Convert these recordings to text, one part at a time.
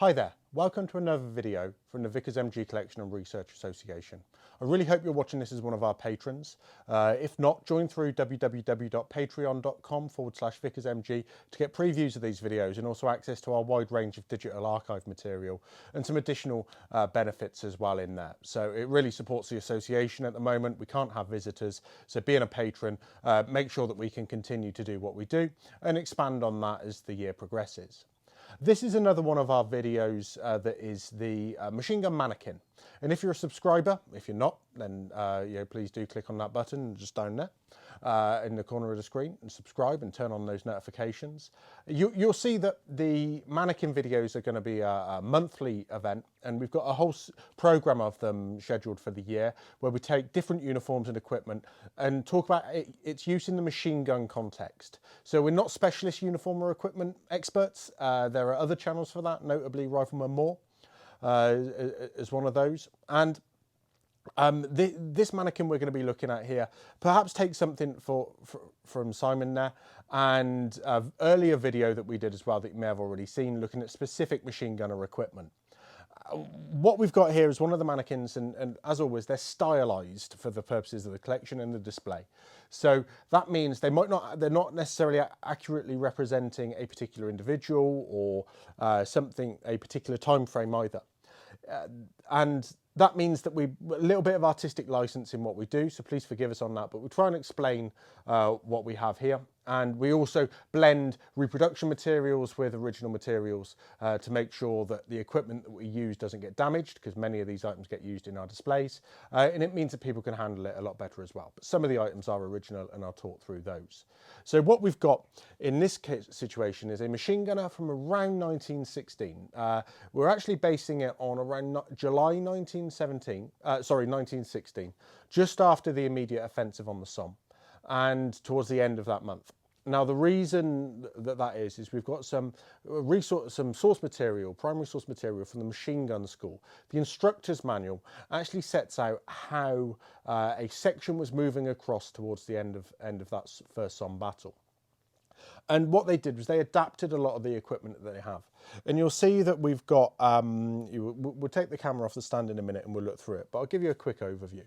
Hi there, welcome to another video from the Vickers MG Collection and Research Association. I really hope you're watching this as one of our patrons. If not, join through www.patreon.com/VickersMG to get previews of these videos and also access to our wide range of digital archive material and some additional benefits as well in there. So it really supports the association at the moment. We can't have visitors, so being a patron, make sure that we can continue to do what we do and expand on that as the year progresses. This is another one of our videos that is the machine gun mannequin. And if you're a subscriber, if you're not, then please do click on that button just down there in the corner of the screen and subscribe and turn on those notifications. You'll see that the mannequin videos are going to be a monthly event, and we've got a whole program of them scheduled for the year where we take different uniforms and equipment and talk about its use in the machine gun context. So we're not specialist uniform or equipment experts. There are other channels for that, notably Rifleman Moore as one of those. And this mannequin we're going to be looking at here perhaps take something from Simon there, and earlier video that we did as well that you may have already seen looking at specific machine gunner equipment. What we've got here is one of the mannequins, and as always they're stylized for the purposes of the collection and the display. So that means they're not necessarily accurately representing a particular individual or a particular time frame either. And that means that a little bit of artistic license in what we do, so please forgive us on that, but we'll try and explain what we have here. And we also blend reproduction materials with original materials to make sure that the equipment that we use doesn't get damaged, because many of these items get used in our displays, and it means that people can handle it a lot better as well. But some of the items are original, and I'll talk through those. So what we've got in this situation is a machine gunner from around 1916. We're actually basing it on around July 1916, just after the immediate offensive on the Somme, and towards the end of that month. Now, the reason that is we've got some source material, primary source material from the machine gun school. The instructor's manual actually sets out how a section was moving across towards the end of that first Somme battle. And what they did was they adapted a lot of the equipment that they have. And you'll see that we've got, we'll take the camera off the stand in a minute and we'll look through it, but I'll give you a quick overview.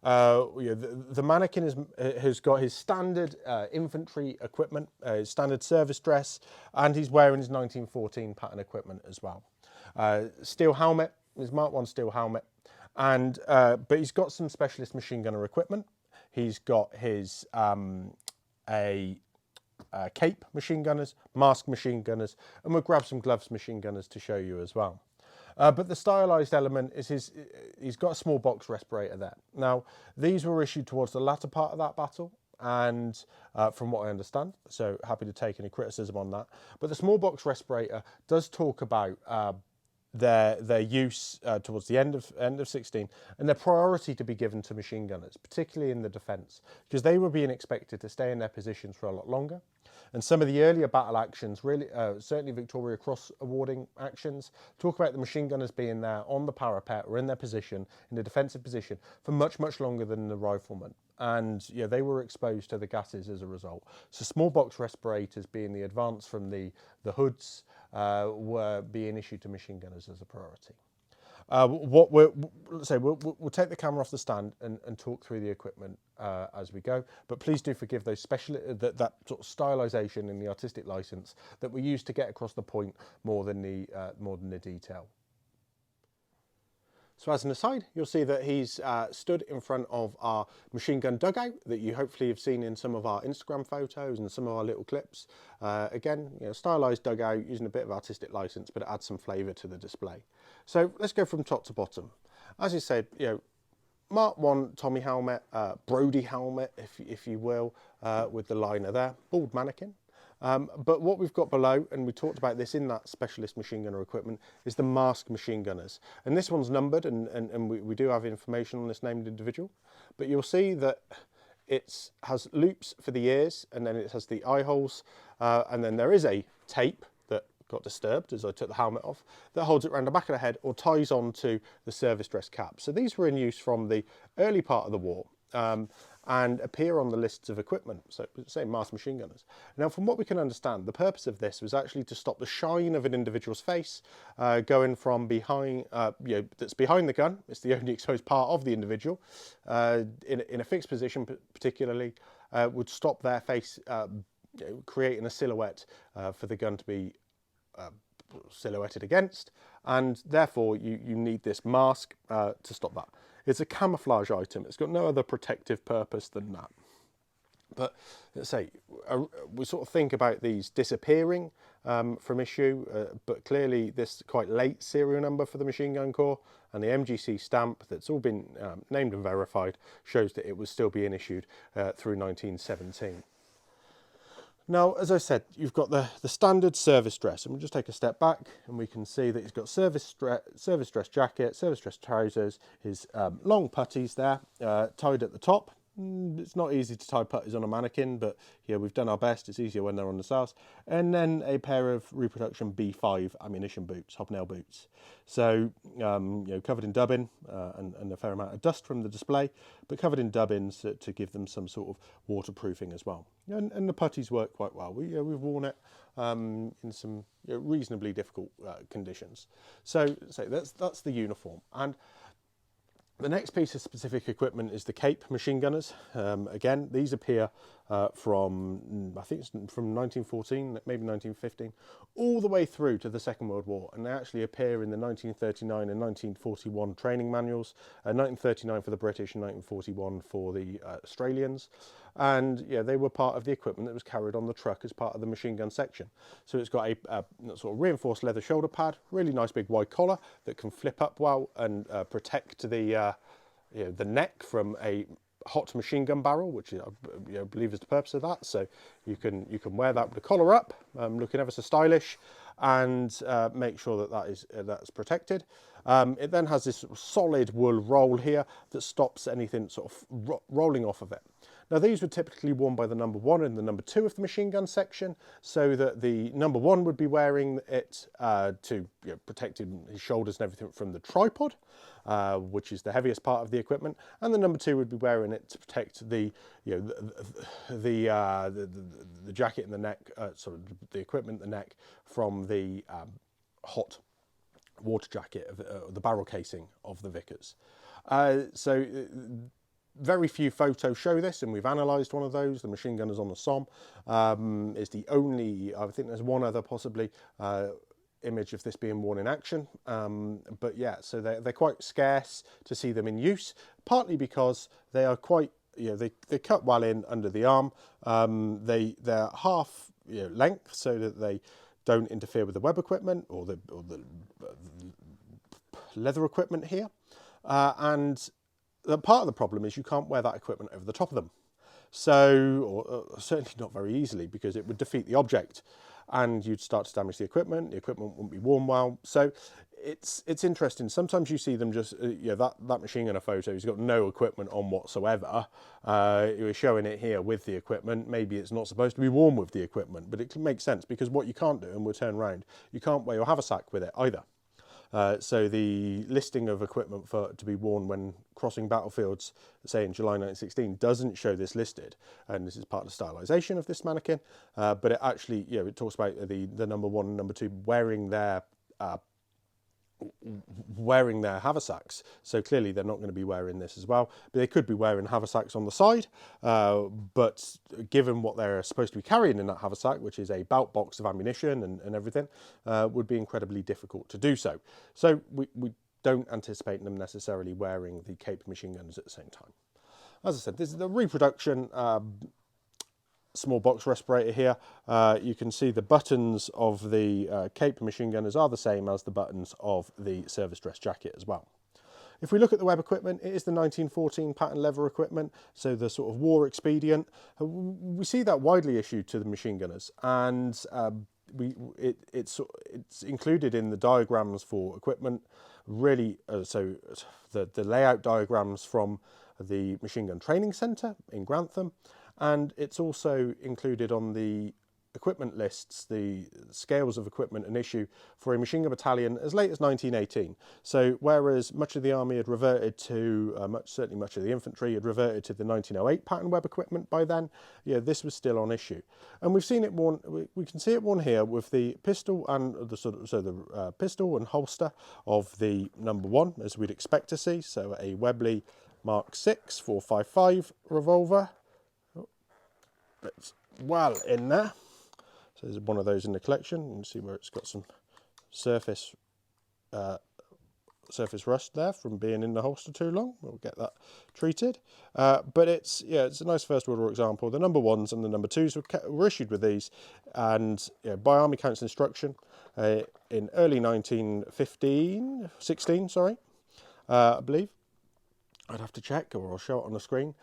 The mannequin has got his standard infantry equipment, his standard service dress, and he's wearing his 1914 pattern equipment as well. Steel helmet, his Mark I steel helmet, and but he's got some specialist machine gunner equipment. He's got his cape machine gunners, mask machine gunners, and we'll grab some gloves machine gunners to show you as well. But the stylized element is he's got a small box respirator there. Now, these were issued towards the latter part of that battle, and from what I understand, so happy to take any criticism on that. But the small box respirator does talk about their use towards the end of 16, and their priority to be given to machine gunners, particularly in the defence, because they were being expected to stay in their positions for a lot longer. And some of the earlier battle actions, really, certainly Victoria Cross awarding actions, talk about the machine gunners being there on the parapet or in their position, in the defensive position, for much, much longer than the riflemen. And yeah, they were exposed to the gases as a result. So small box respirators, being the advance from the hoods, were being issued to machine gunners as a priority. We'll take the camera off the stand and talk through the equipment as we go. But please do forgive those that sort of stylization in the artistic license that we use to get across the point more than the detail. So as an aside, you'll see that he's stood in front of our machine gun dugout that you hopefully have seen in some of our Instagram photos and some of our little clips. Again, stylized dugout using a bit of artistic license, but it adds some flavour to the display. So let's go from top to bottom. As you said, Mark I Tommy helmet, Brody helmet, if you will, with the liner there, bald mannequin. But what we've got below, and we talked about this in that specialist machine gunner equipment, is the mask machine gunners. And this one's numbered, and we do have information on this named individual. But you'll see that it has loops for the ears, and then it has the eye holes, and then there is a tape that got disturbed as I took the helmet off, that holds it around the back of the head or ties onto the service dress cap. So these were in use from the early part of the war. and appear on the lists of equipment, so say masked machine gunners. Now, from what we can understand, the purpose of this was actually to stop the shine of an individual's face going from behind, that's behind the gun. It's the only exposed part of the individual, in a fixed position particularly, would stop their face, creating a silhouette for the gun to be silhouetted against, and therefore you need this mask to stop that. It's a camouflage item. It's got no other protective purpose than that. But let's say we sort of think about these disappearing from issue, but clearly this quite late serial number for the Machine Gun Corps and the MGC stamp that's all been named and verified shows that it was still being issued through 1917. Now, as I said, you've got the standard service dress, and we'll just take a step back and we can see that he's got service dress jacket, service dress trousers, his long puttees there, tied at the top. It's not easy to tie puttees on a mannequin, but yeah, we've done our best. It's easier when they're on the saddles. And then a pair of reproduction B5 ammunition boots, hobnail boots. So, covered in dubbing and a fair amount of dust from the display, but covered in dubbins to give them some sort of waterproofing as well. And the puttees work quite well. We've worn it in some reasonably difficult conditions. So that's the uniform. And the next piece of specific equipment is the Cape machine gunners. Again, these appear from, I think it's from 1914, maybe 1915, all the way through to the Second World War. And they actually appear in the 1939 and 1941 training manuals, 1939 for the British and 1941 for the Australians. And yeah, they were part of the equipment that was carried on the truck as part of the machine gun section. So it's got a sort of reinforced leather shoulder pad, really nice big wide collar that can flip up well and protect the neck from a hot machine gun barrel, which I believe is the purpose of that. So you can wear that with the collar up, looking ever so stylish, and make sure that that's protected. It then has this solid wool roll here that stops anything sort of rolling off of it. Now, these were typically worn by the number 1 and the number 2 of the machine gun section, so that the number 1 would be wearing it to protect his shoulders and everything from the tripod, which is the heaviest part of the equipment, and the number 2 would be wearing it to protect the jacket and the neck, the equipment, the neck, from the hot water jacket of the barrel casing of the Vickers. Very few photos show this, and we've analysed one of those. The machine gunners on the Somme is the only, I think there's one other possibly image of this being worn in action. But yeah, so they're quite scarce to see them in use, partly because they are quite, they cut well in under the arm. They're half length so that they don't interfere with the web equipment or the leather equipment here. And part of the problem is you can't wear that equipment over the top of them. So, or certainly not very easily, because it would defeat the object and you'd start to damage the equipment wouldn't be worn well. So it's interesting. Sometimes you see them just, that machine gunner photo, he's got no equipment on whatsoever. You're showing it here with the equipment. Maybe it's not supposed to be worn with the equipment, but it makes sense, because what you can't do, and we'll turn around, you can't wear your haversack with it either. So the listing of equipment to be worn when crossing battlefields, say in July 1916, doesn't show this listed, and this is part of the stylisation of this mannequin. But it actually, it talks about the number 1 and number 2 wearing their haversacks. So clearly they're not going to be wearing this as well, but they could be wearing haversacks on the side. But given what they're supposed to be carrying in that haversack, which is a belt box of ammunition and everything, would be incredibly difficult to do so. So we don't anticipate them necessarily wearing the Cape machine guns at the same time. As I said, this is the reproduction small box respirator here. You can see the buttons of the Cape machine gunners are the same as the buttons of the service dress jacket as well. If we look at the web equipment, it is the 1914 pattern leather equipment, so the sort of war expedient. We see that widely issued to the machine gunners, and it's included in the diagrams for equipment. Really, so the layout diagrams from the Machine Gun Training Centre in Grantham, and it's also included on the equipment lists, the scales of equipment and issue for a machine gun battalion as late as 1918. So whereas much of the army had reverted to, certainly much of the infantry had reverted to the 1908 pattern web equipment by then, yeah, this was still on issue. And we've seen it worn, we can see it worn here with the pistol and the pistol and holster of the number 1, as we'd expect to see. So a Webley Mark 6 455 revolver. It's well in there. So there's one of those in the collection. You can see where it's got some surface rust there from being in the holster too long. We'll get that treated. But it's a nice First World War example. The number 1s and the number 2s were issued with these, and by Army Council instruction in early 16, sorry, I believe. I'd have to check, or I'll show it on the screen,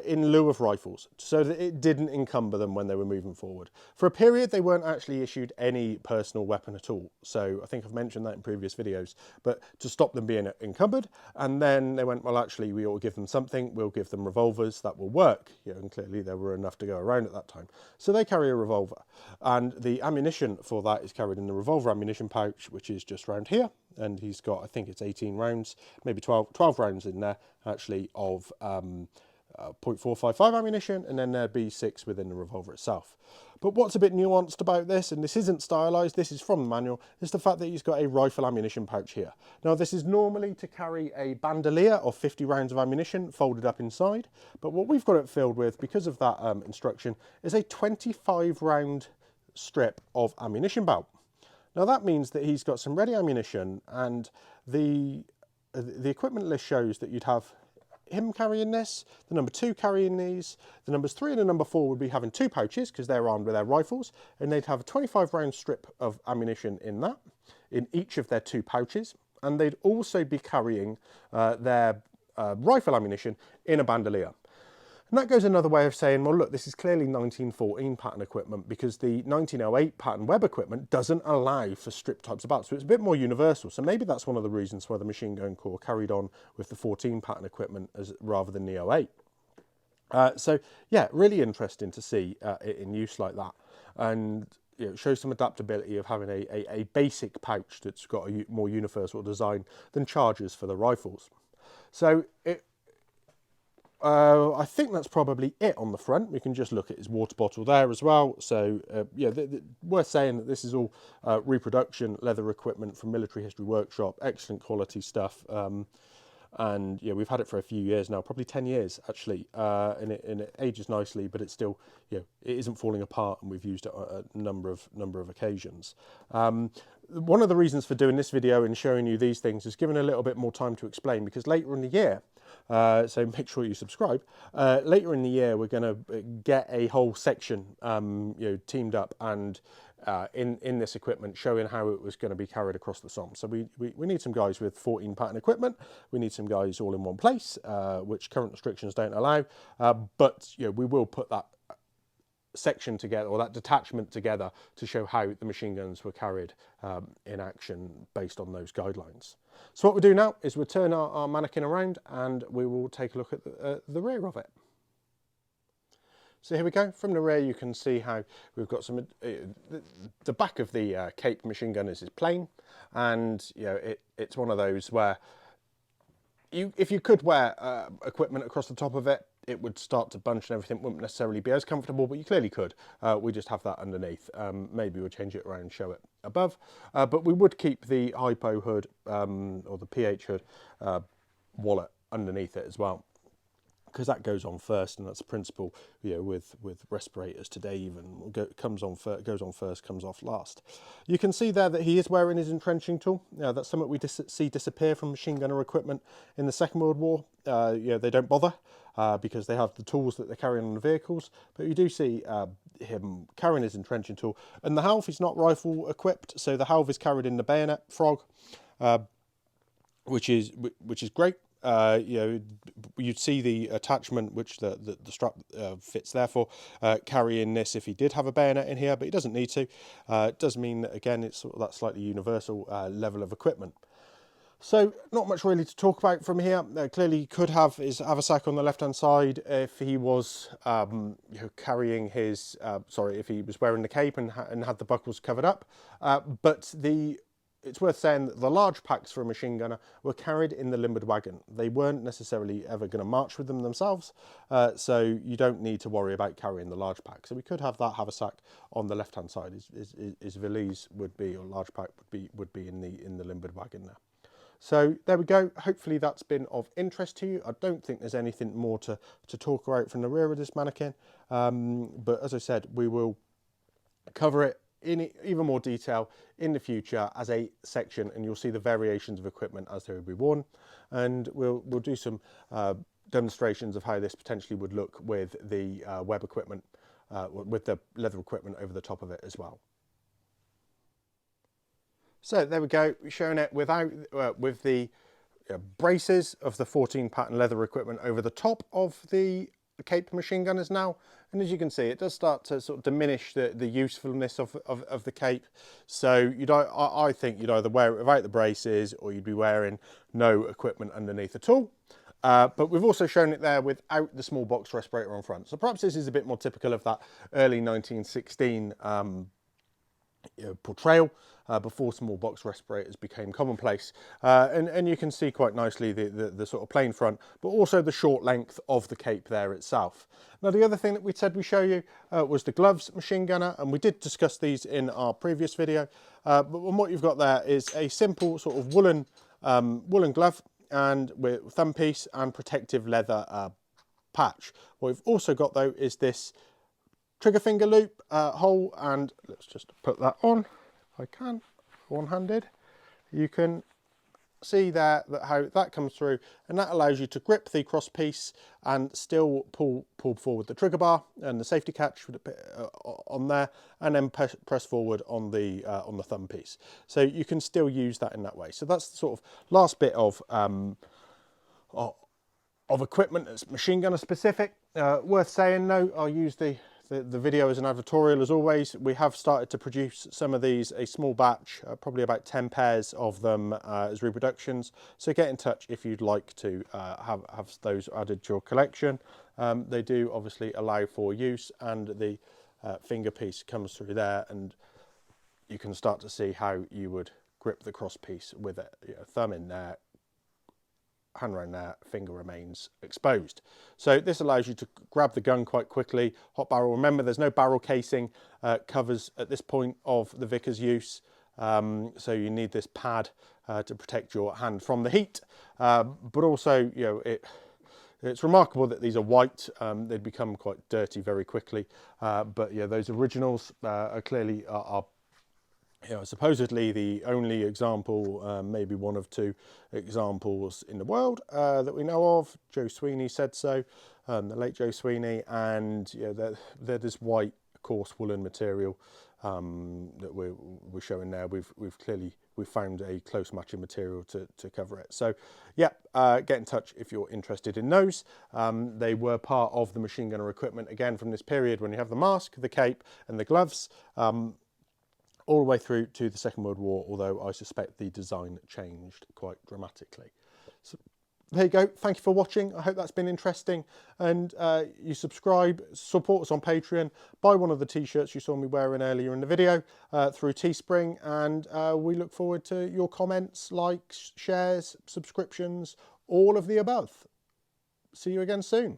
in lieu of rifles, so that it didn't encumber them when they were moving forward. For a period, they weren't actually issued any personal weapon at all. So I think I've mentioned that in previous videos, but to stop them being encumbered, and then they went, well, actually, we ought to give them something. We'll give them revolvers that will work. And clearly there were enough to go around at that time. So they carry a revolver, and the ammunition for that is carried in the revolver ammunition pouch, which is just around here. And he's got, I think it's 18 rounds, maybe 12 rounds in there, actually, of .455 ammunition, and then there'd be 6 within the revolver itself. But what's a bit nuanced about this, and this isn't stylised, this is from the manual, is the fact that he's got a rifle ammunition pouch here. Now, this is normally to carry a bandolier of 50 rounds of ammunition folded up inside, but what we've got it filled with, because of that instruction, is a 25 round strip of ammunition belt. Now that means that he's got some ready ammunition, and the equipment list shows that you'd have him carrying this, the number 2 carrying these, the numbers 3 and the number 4 would be having 2 pouches because they're armed with their rifles, and they'd have a 25 round strip of ammunition in each of their 2 pouches, and they'd also be carrying their rifle ammunition in a bandolier. And that goes another way of saying, well, look, this is clearly 1914 pattern equipment, because the 1908 pattern web equipment doesn't allow for strip types of belts. So it's a bit more universal. So maybe that's one of the reasons why the Machine Gun Corps carried on with the 14 pattern equipment rather than the 08. So yeah, really interesting to see it in use like that. And it shows some adaptability of having a basic pouch that's got a more universal design than charges for the rifles. So I think that's probably it on the front. We can just look at his water bottle there as well. So yeah, worth saying that this is all reproduction leather equipment from Military History Workshop, excellent quality stuff. And yeah, we've had it for a few years now, probably 10 years actually, and it ages nicely, but it's still, it isn't falling apart, and we've used it on a number of occasions. One of the reasons for doing this video and showing you these things is giving a little bit more time to explain, because later in the year, so make sure you subscribe. Later in the year, we're going to get a whole section, teamed up and in this equipment, showing how it was going to be carried across the Somme. So we need some guys with 14 pattern equipment. We need some guys all in one place, which current restrictions don't allow. But we will put that section together, or that detachment together, to show how the machine guns were carried in action based on those guidelines. So what we do now is we'll turn our mannequin around, and we will take a look at the rear of it. So here we go. From the rear, you can see how we've got some. The back of the Cape machine gun is plain, and it's one of those where if you could wear equipment across the top of it, it would start to bunch and everything wouldn't necessarily be as comfortable, but you clearly could. We just have that underneath. Maybe we'll change it around and show it above, but we would keep the hypo hood or the PH hood wallet underneath it as well, because that goes on first, and that's a principle, with respirators today even, goes on first, comes off last. You can see there that he is wearing his entrenching tool. That's something we see disappear from machine gunner equipment in the Second World War. They don't bother because they have the tools that they're carrying on the vehicles, but you do see him carrying his entrenching tool. And the halve is not rifle equipped, so the halve is carried in the bayonet frog, which is great. You'd see the attachment, which the strap fits there for, carrying this if he did have a bayonet in here, but he doesn't need to. It does mean that, again, it's sort of that slightly universal level of equipment. So not much really to talk about from here. Clearly he could have his haversack on the left hand side if he was carrying his, if he was wearing the cape and had the buckles covered up. But it's worth saying that the large packs for a machine gunner were carried in the limbered wagon. They weren't necessarily ever going to march with them themselves, so you don't need to worry about carrying the large pack. So we could have that haversack on the left-hand side. His valise would be, or large pack would be in the limbered wagon there. So there we go. Hopefully that's been of interest to you. I don't think there's anything more to talk about from the rear of this mannequin, but as I said, we will cover it in even more detail in the future as a section, and you'll see the variations of equipment as they will be worn, and we'll do some demonstrations of how this potentially would look with the web equipment, with the leather equipment over the top of it as well. So there we go, showing it without with the braces of the 14 pattern leather equipment over the top of the Cape machine gunners now, and as you can see, it does start to sort of diminish the usefulness of the cape. So I think you'd either wear it without the braces, or you'd be wearing no equipment underneath at all. But we've also shown it there without the small box respirator on front. So perhaps this is a bit more typical of that early 1916 portrayal, before small box respirators became commonplace, and you can see quite nicely the sort of plain front, but also the short length of the cape there itself. Now the other thing that we said we show you was the gloves machine gunner, and we did discuss these in our previous video, but what you've got there is a simple sort of woolen glove, and with thumb piece and protective leather patch. What we've also got though is this trigger finger loop hole, and let's just put that on if I can, one-handed. You can see there how that comes through, and that allows you to grip the cross piece and still pull forward the trigger bar and the safety catch with a bit on there, and then press forward on the thumb piece. So you can still use that in that way. So that's the sort of last bit of equipment that's machine gunner specific. Worth saying though, I'll use the video as an advertorial as always. We have started to produce some of these, a small batch, probably about 10 pairs of them as reproductions. So get in touch if you'd like to have those added to your collection. They do obviously allow for use, and the finger piece comes through there, and you can start to see how you would grip the cross piece with it. Thumb in there, hand around there, finger remains exposed. So this allows you to grab the gun quite quickly. Hot barrel, remember there's no barrel casing covers at this point of the Vickers use, so you need this pad to protect your hand from the heat, but also it's remarkable that these are white. They'd become quite dirty very quickly, but yeah, those originals are clearly supposedly the only example, maybe one of two examples in the world that we know of. Joe Sweeney said so, the late Joe Sweeney, and they're this white coarse woolen material that we're showing there. We've found a close matching material to cover it. So yeah, get in touch if you're interested in those. They were part of the machine gunner equipment again from this period when you have the mask, the cape, and the gloves. All the way through to the Second World War, although I suspect the design changed quite dramatically. So there you go. Thank you for watching. I hope that's been interesting, and you subscribe, support us on Patreon, buy one of the t-shirts you saw me wearing earlier in the video through Teespring, and we look forward to your comments, likes, shares, subscriptions, all of the above. See you again soon.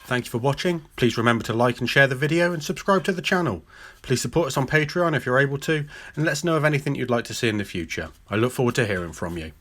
Thank you for watching. Please remember to like and share the video, and subscribe to the channel. Please support us on Patreon if you're able to, and let us know of anything you'd like to see in the future. I look forward to hearing from you.